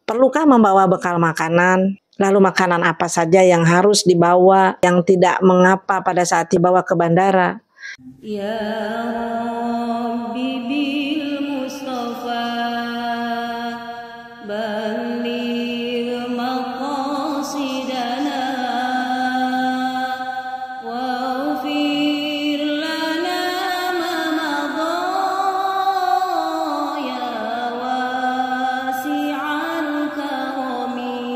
Perlukah membawa bekal makanan? Lalu makanan apa saja yang harus dibawa, yang tidak mengapa pada saat dibawa ke bandara? Ya Rabbi bil Mustafa balligh maqasidana waghfir lana ma madha ya wasi'al karami.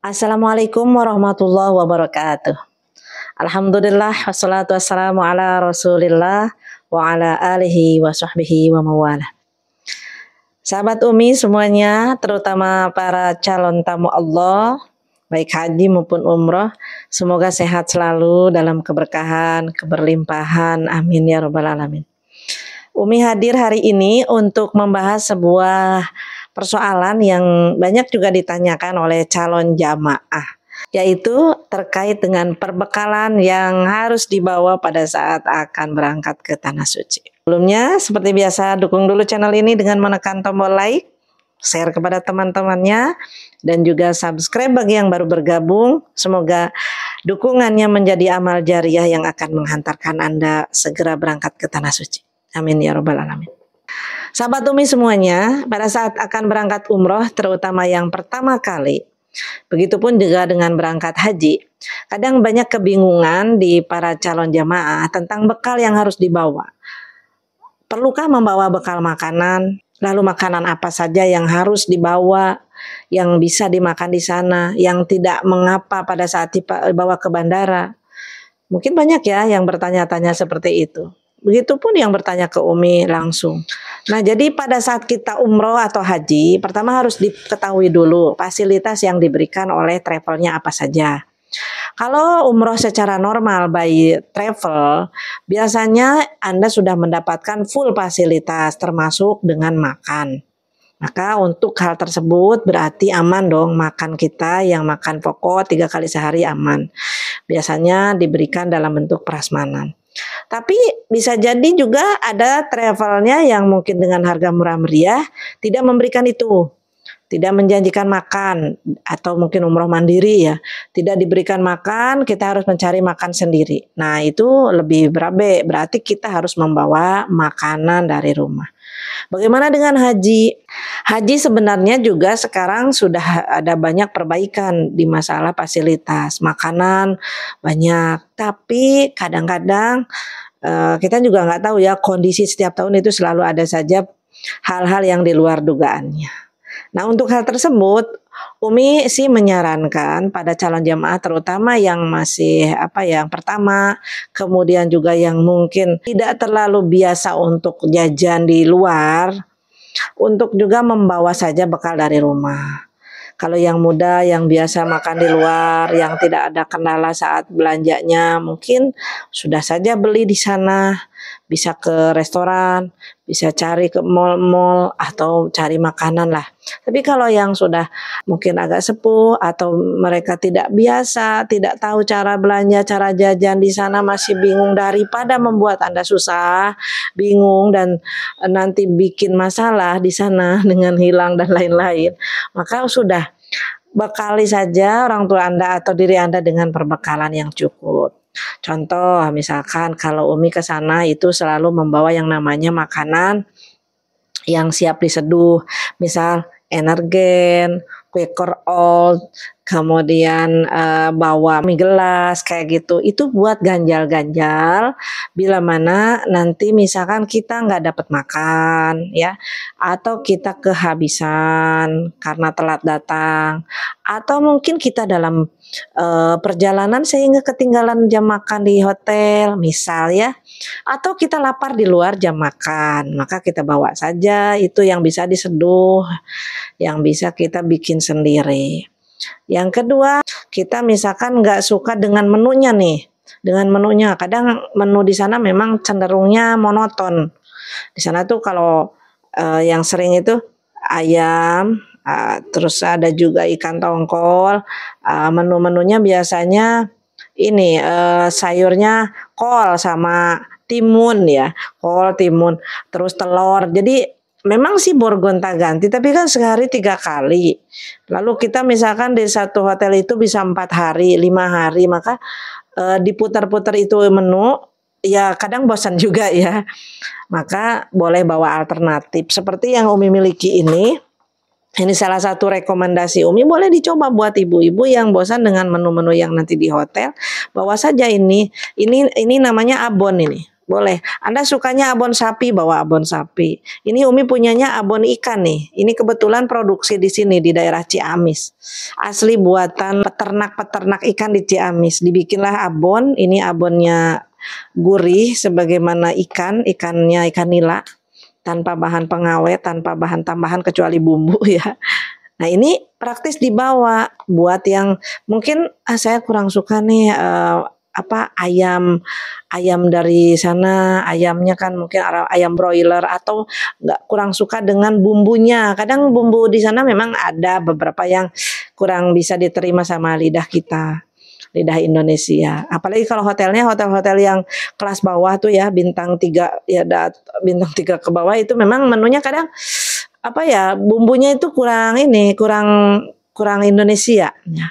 Assalamualaikum warahmatullahi wabarakatuh. Alhamdulillah wassalatu wassalamu ala rasulillah wa ala alihi wa sahbihi wa mawalah. Sahabat Umi semuanya, terutama para calon tamu Allah, baik haji maupun umroh, semoga sehat selalu dalam keberkahan, keberlimpahan, amin ya rabbal alamin. Umi hadir hari ini untuk membahas sebuah persoalan yang banyak juga ditanyakan oleh calon jamaah, yaitu terkait dengan perbekalan yang harus dibawa pada saat akan berangkat ke Tanah Suci. Sebelumnya, seperti biasa, dukung dulu channel ini dengan menekan tombol like, share kepada teman-temannya, dan juga subscribe bagi yang baru bergabung. Semoga dukungannya menjadi amal jariah yang akan menghantarkan Anda segera berangkat ke Tanah Suci. Amin ya rabbal alamin. Sahabat Umi semuanya, pada saat akan berangkat umroh, terutama yang pertama kali, begitupun juga dengan berangkat haji, kadang banyak kebingungan di para calon jamaah tentang bekal yang harus dibawa. Perlukah membawa bekal makanan? Lalu makanan apa saja yang harus dibawa, yang bisa dimakan di sana, yang tidak mengapa pada saat dibawa ke bandara? Mungkin banyak ya yang bertanya-tanya seperti itu. Begitupun yang bertanya ke Umi langsung. Nah, jadi pada saat kita umroh atau haji, pertama harus diketahui dulu fasilitas yang diberikan oleh travelnya apa saja. Kalau umroh secara normal by travel, biasanya Anda sudah mendapatkan full fasilitas termasuk dengan makan. Maka untuk hal tersebut berarti aman dong makan kita, yang makan pokok 3 kali sehari aman. Biasanya diberikan dalam bentuk prasmanan. Tapi bisa jadi juga ada travelnya yang mungkin dengan harga murah meriah tidak memberikan itu, tidak menjanjikan makan, atau mungkin umroh mandiri ya, tidak diberikan makan, kita harus mencari makan sendiri. Nah itu lebih berabe, berarti kita harus membawa makanan dari rumah. Bagaimana dengan haji? Haji sebenarnya juga sekarang sudah ada banyak perbaikan di masalah fasilitas, makanan banyak. Tapi kadang-kadang kita juga nggak tahu ya, kondisi setiap tahun itu selalu ada saja hal-hal yang di luar dugaannya. Nah untuk hal tersebut, Umi sih menyarankan pada calon jamaah terutama yang masih yang pertama, kemudian juga yang mungkin tidak terlalu biasa untuk jajan di luar, untuk juga membawa saja bekal dari rumah. Kalau yang muda yang biasa makan di luar, yang tidak ada kendala saat belanjanya, mungkin sudah saja beli di sana, bisa ke restoran, bisa cari ke mall-mall atau cari makanan lah. Tapi kalau yang sudah mungkin agak sepuh atau mereka tidak biasa, tidak tahu cara belanja, cara jajan di sana, masih bingung, daripada membuat Anda susah, bingung dan nanti bikin masalah di sana dengan hilang dan lain-lain, maka sudah bekali saja orang tua Anda atau diri Anda dengan perbekalan yang cukup. Contoh, misalkan kalau Umi ke sana itu selalu membawa yang namanya makanan yang siap diseduh, misal energen, Quaker Oat, kemudian bawa mie gelas kayak gitu. Itu buat ganjal-ganjal bila mana nanti misalkan kita nggak dapat makan ya, atau kita kehabisan karena telat datang, atau mungkin kita dalam perjalanan sehingga ketinggalan jam makan di hotel misal ya, atau kita lapar di luar jam makan, maka kita bawa saja itu yang bisa diseduh, yang bisa kita bikin sendiri. Yang kedua, kita misalkan nggak suka dengan menunya nih, kadang menu di sana memang cenderungnya monoton. Di sana tuh kalau yang sering itu ayam, terus ada juga ikan tongkol. Menu-menunya biasanya ini sayurnya kol sama timun ya, kol, timun, terus telur. Jadi memang sih gonta-ganti, tapi kan sehari 3 kali. Lalu kita misalkan di satu hotel itu bisa 4 hari, 5 hari, maka diputar-putar itu menu, ya kadang bosan juga ya. Maka boleh bawa alternatif seperti yang Umi miliki ini. Ini salah satu rekomendasi Umi, boleh dicoba buat ibu-ibu yang bosan dengan menu-menu yang nanti di hotel. Bawa saja ini. Ini namanya abon ini. Boleh. Anda sukanya abon sapi, bawa abon sapi. Ini Umi punyanya abon ikan nih. Ini kebetulan produksi di sini di daerah Ciamis. Asli buatan peternak-peternak ikan di Ciamis. Dibikinlah abon. Ini abonnya gurih sebagaimana ikannya ikan nila. Tanpa bahan pengawet, tanpa bahan tambahan kecuali bumbu ya. Nah ini praktis dibawa buat yang mungkin saya kurang suka nih ayam dari sana, ayamnya kan mungkin ayam broiler atau nggak, kurang suka dengan bumbunya. Kadang bumbu di sana memang ada beberapa yang kurang bisa diterima sama lidah kita, lidah Indonesia. Apalagi kalau hotelnya hotel-hotel yang kelas bawah tuh ya, bintang 3 ya, bintang 3 ke bawah itu memang menunya kadang bumbunya itu kurang Indonesia ya.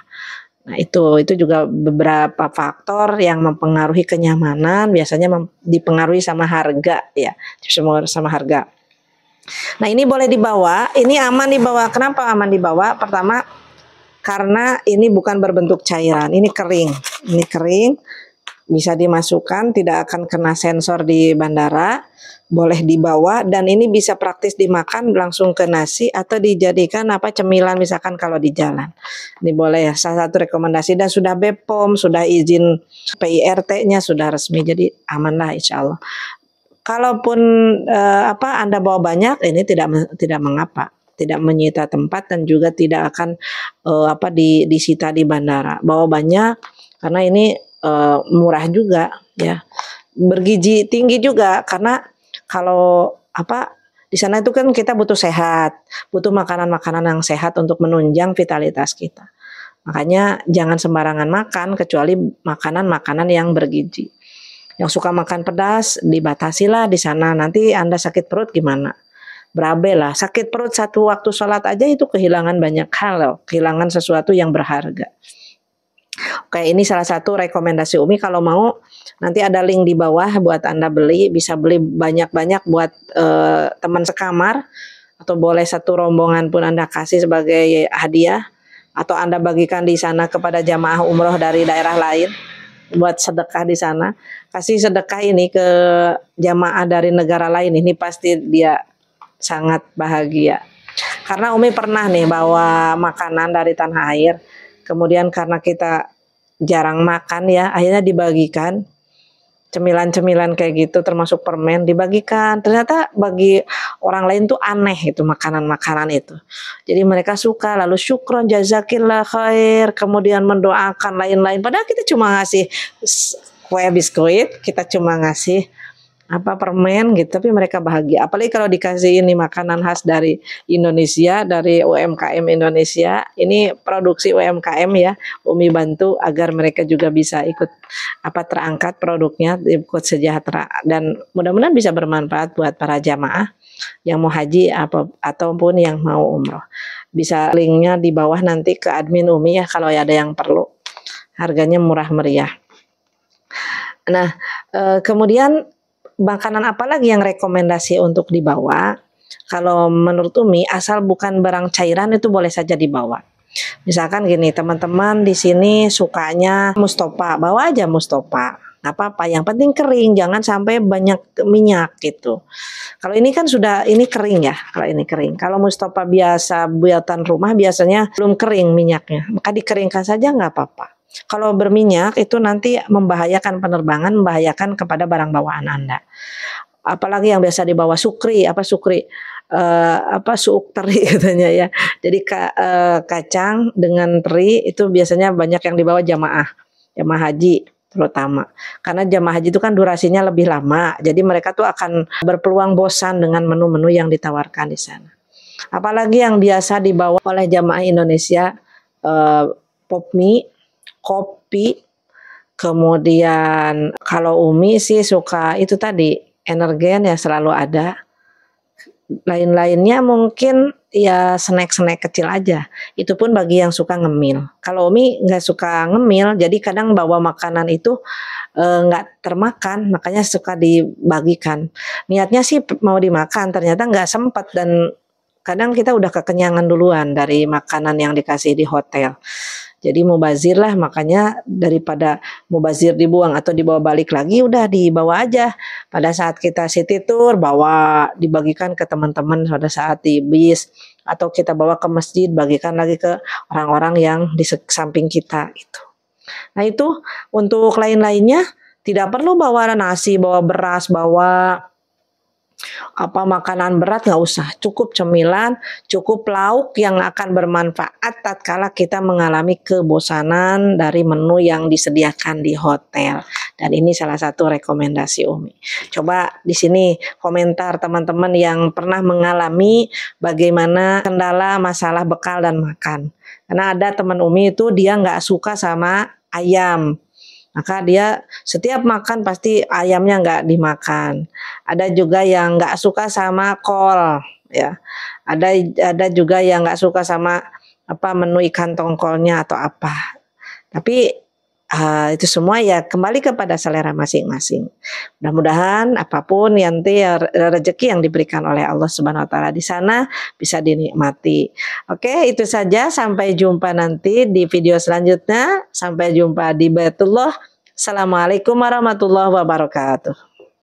Nah, itu juga beberapa faktor yang mempengaruhi kenyamanan, biasanya dipengaruhi sama harga ya, sama harga. Nah, ini boleh dibawa, ini aman dibawa. Kenapa aman dibawa? Pertama, karena ini bukan berbentuk cairan, ini kering. Ini kering, bisa dimasukkan, tidak akan kena sensor di bandara, boleh dibawa, dan ini bisa praktis dimakan langsung ke nasi atau dijadikan cemilan misalkan kalau di jalan. Ini boleh ya, salah satu rekomendasi, dan sudah BPOM, sudah izin PIRT-nya sudah resmi, jadi aman lah insya Allah. Kalaupun Anda bawa banyak, ini tidak mengapa. Tidak menyita tempat dan juga tidak akan disita di bandara. Bawa banyak karena ini murah juga ya. Bergizi tinggi juga karena kalau di sana itu kan kita butuh sehat, butuh makanan-makanan yang sehat untuk menunjang vitalitas kita. Makanya jangan sembarangan makan kecuali makanan-makanan yang bergizi. Yang suka makan pedas dibatasilah di sana. Nanti Anda sakit perut gimana? Berabe lah, sakit perut satu waktu sholat aja itu kehilangan banyak hal loh, kehilangan sesuatu yang berharga. Oke, ini salah satu rekomendasi Umi. Kalau mau nanti ada link di bawah buat Anda beli, bisa beli banyak-banyak buat teman sekamar, atau boleh satu rombongan pun Anda kasih sebagai hadiah, atau Anda bagikan di sana kepada jamaah umroh dari daerah lain buat sedekah di sana. Kasih sedekah ini ke jamaah dari negara lain, ini pasti dia sangat bahagia. Karena Umi pernah nih bawa makanan dari tanah air, kemudian karena kita jarang makan ya, akhirnya dibagikan cemilan-cemilan kayak gitu, termasuk permen dibagikan. Ternyata bagi orang lain tuh aneh itu makanan-makanan itu. Jadi mereka suka, lalu syukron, jazakillah khair, kemudian mendoakan lain-lain. Padahal kita cuma ngasih kue biskuit, kita cuma ngasih permen gitu, tapi mereka bahagia. Apalagi kalau dikasih ini makanan khas dari Indonesia, dari UMKM Indonesia. Ini produksi UMKM ya, Umi bantu agar mereka juga bisa ikut terangkat produknya, ikut sejahtera, dan mudah-mudahan bisa bermanfaat buat para jamaah yang mau haji ataupun yang mau umroh. Bisa linknya di bawah nanti ke admin Umi ya kalau ada yang perlu. Harganya murah meriah. Nah, kemudian makanan apa lagi yang rekomendasi untuk dibawa? Kalau menurut Umi, asal bukan barang cairan itu boleh saja dibawa. Misalkan gini, teman-teman di sini sukanya mustopa, bawa aja mustopa. Nggak apa-apa, yang penting kering, jangan sampai banyak minyak gitu. Kalau ini kan ini kering ya, kalau ini kering. Kalau mustopa biasa buatan rumah biasanya belum kering minyaknya, maka dikeringkan saja nggak apa-apa. Kalau berminyak itu nanti membahayakan penerbangan, membahayakan kepada barang bawaan Anda. Apalagi yang biasa dibawa sukri, suuk teri katanya ya. Jadi kacang dengan teri itu biasanya banyak yang dibawa jamaah haji terutama. Karena jamaah haji itu kan durasinya lebih lama, jadi mereka tuh akan berpeluang bosan dengan menu-menu yang ditawarkan di sana. Apalagi yang biasa dibawa oleh jamaah Indonesia, pop mie, kopi, Kemudian kalau Umi sih suka itu tadi, energen ya selalu ada. Lain-lainnya mungkin ya snack-snack kecil aja. Itu pun bagi yang suka ngemil. Kalau Umi nggak suka ngemil, jadi kadang bawa makanan itu nggak termakan, makanya suka dibagikan. Niatnya sih mau dimakan, ternyata nggak sempat dan kadang kita udah kekenyangan duluan dari makanan yang dikasih di hotel. Jadi mubazir lah, makanya daripada mubazir dibuang atau dibawa balik lagi, udah dibawa aja. Pada saat kita city tour, bawa dibagikan ke teman-teman pada saat di bis. Atau kita bawa ke masjid, bagikan lagi ke orang-orang yang di samping kita. Gitu. Nah itu untuk lain-lainnya, tidak perlu bawa nasi, bawa beras, bawa makanan berat, nggak usah, cukup cemilan, cukup lauk yang akan bermanfaat tatkala kita mengalami kebosanan dari menu yang disediakan di hotel. Dan ini salah satu rekomendasi Umi. Coba di sini komentar teman-teman yang pernah mengalami bagaimana kendala masalah bekal dan makan. Karena ada teman Umi itu dia nggak suka sama ayam. Maka dia setiap makan pasti ayamnya nggak dimakan. Ada juga yang nggak suka sama kol, ya. Ada juga yang nggak suka sama menu ikan tongkolnya atau apa. Tapi itu semua ya kembali kepada selera masing-masing. Mudah-mudahan apapun nanti rezeki yang diberikan oleh Allah Subhanahu Wa Taala di sana bisa dinikmati. Oke, itu saja. Sampai jumpa nanti di video selanjutnya. Sampai jumpa di Baitullah. Assalamualaikum warahmatullahi wabarakatuh.